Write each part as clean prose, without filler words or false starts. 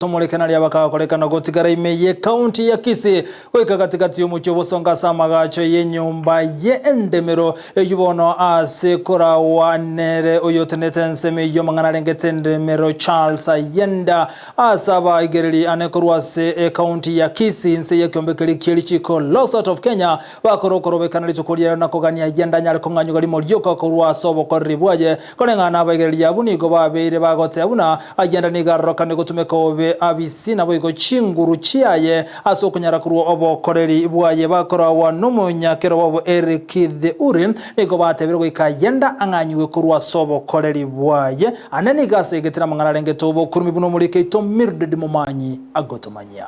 Tomolekana lya bakakolekana gotigara imeye county ya Kisii weka katikati y'umucyo bosonga samagacho y'enyumba y'endemero yubono ase kora wanere uyotenete nseme yo mangana rengete ndemero Charles Ayenda asaba igereri anekorwase county ya Kisii nse yekombekeli kielichiko Lost out of Kenya bakorokorobekana lichokolia nakogania Ayenda nyale konganyo gali molyoka korwa sobo koribwaje kolengana abagereri abunigo babeire bagote abuna Ayenda nigaroka negotumeko abisi nabo iko chinguru chiaye asokunyara kuru obo koreri bwaye bakora wa numunyakero wabo Eric the Urin iko batebero ikayenda anganywe kuru asobo koreri bwaye anani gase getira mangana renge tobo kurumi buno muri keito mirde mumanyi agotomanya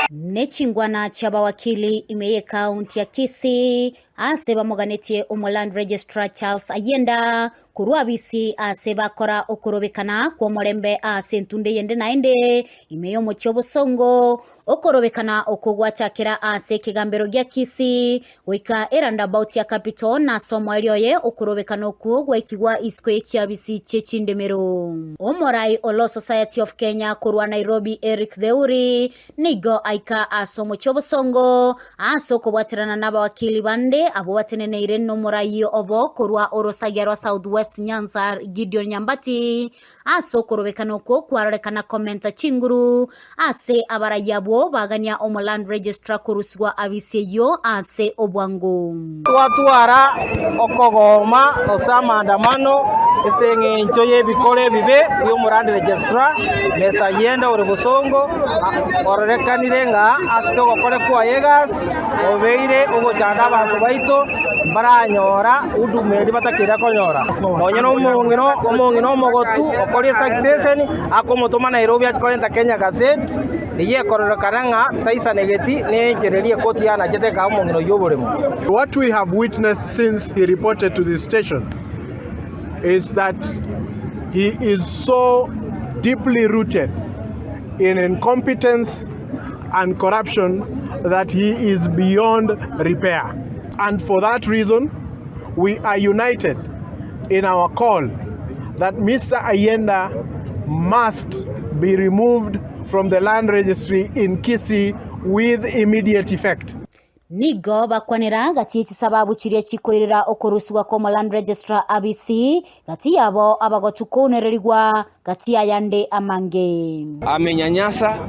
Nechingwana chaba wakili imeye county ya Kisii aseba moganetie Land Registrar Charles Ayenda kurua bisi aseba kora okorobekana kwa morembe asentunde yende naende imeyo mochobo songo okorobekana okogwachakira ase kigambero gya Kisii wika roundabout ya capital na somo elioye okorobekana okugwa ikigwa iskwe kya bisi chechindemero omorai Law Society of Kenya kurwa Nairobi Eric the Uri nigo aika asomo chobo songo asoko bwatirana naba wakili bande abo bateneneire no morai obo kurwa orosagero Southwest Nyanza Gideon Nyambati asoko robekana okwo kwarekana komenta chinguru ase abarayabo baganya Land Registrar kuruswa abiseyo ase obwango twatwara okogoma osama andamano esenge nchoye bikore bibe yo Land Registrar mesa yenda ore busongo orekanire nga asoko kore kwa yegas obeire ogo chanda abantu baito baranyora udumeri batakira konyora onyono omongino mogotu okori succession akomotoma Nairobi akorenta Kenya Gazette niye kororokaranga taisa negeti ne jererie koti yana jeteka omongino yoboremo. What we have witnessed since he reported to the station is that he is so deeply rooted in incompetence and corruption that he is beyond repair. And for that reason, we are united in our call that Mr. Ayenda must be removed from the land registry in Kisii with immediate effect. Nigo bakwanira gati sababu chirie chikoirira okoruswa ko Land Registrar abisi gati yabo abagotukonererigwa gati Ayande amange amenyanyasa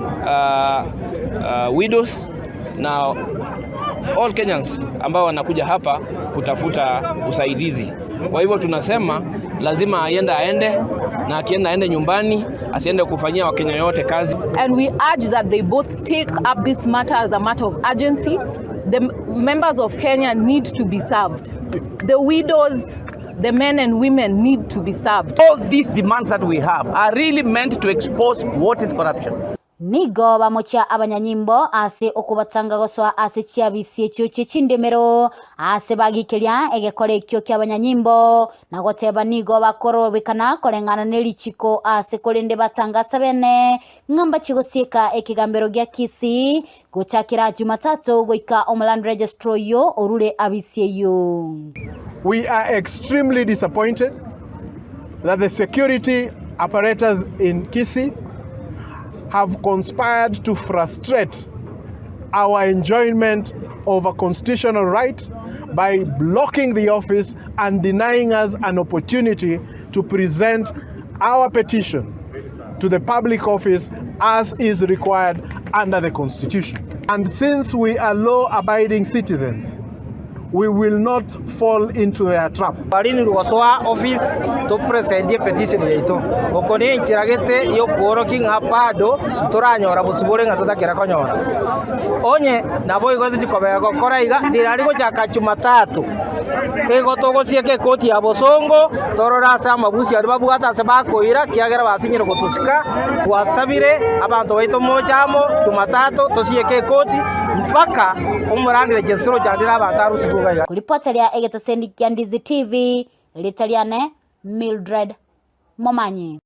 widows na all Kenyans ambao wanakuja hapa kutafuta usaidizi. Kwa hivyo tunasema lazima aende na akienda aende nyumbani, asiende kufanyia Wakenya yote kazi. And we urge that they both take up this matter as a matter of urgency. The members of Kenya need to be served. The widows, the men and women need to be served. All these demands that we have are really meant to expose what is corruption. Nigo bamocha abanyanyimbo ase okubatanga goswa ase chiabisi ekyo chindemero ase bagikelia egekore ekyo kyabanyanyimbo nagoteba nigo bakorobekana kolengana nelichiko ase kolende batanga sabene ngamba chigosieka ekigambero gya Kisii gochakira Jumatatu goika Land Registrar yo orule abisi yo. We are extremely disappointed that the security apparatus in Kisii have conspired to frustrate our enjoyment of a constitutional right by blocking the office and denying us an opportunity to present our petition to the public office as is required under the Constitution. And since we are law-abiding citizens, we will not fall into their trap. Barini ruwaswa office to present the petition yeto okone nchiragete yo koro king apado toranyora busubore ngatatakira konyora onye nabo igozi tikobega gokora iga ndirari gochaka Jumatatu egotogo sieke koti ya bosongo torora sa mabusi ari babugata se bakoira kiagera basinyira gotusika wasabire abantu baito mojamo Jumatatu tosieke koti mpaka Land Registrar jandira abantu siku. Kulipotelea egeta sendi ya Ndizi TV litaliane Mildred Momanyi.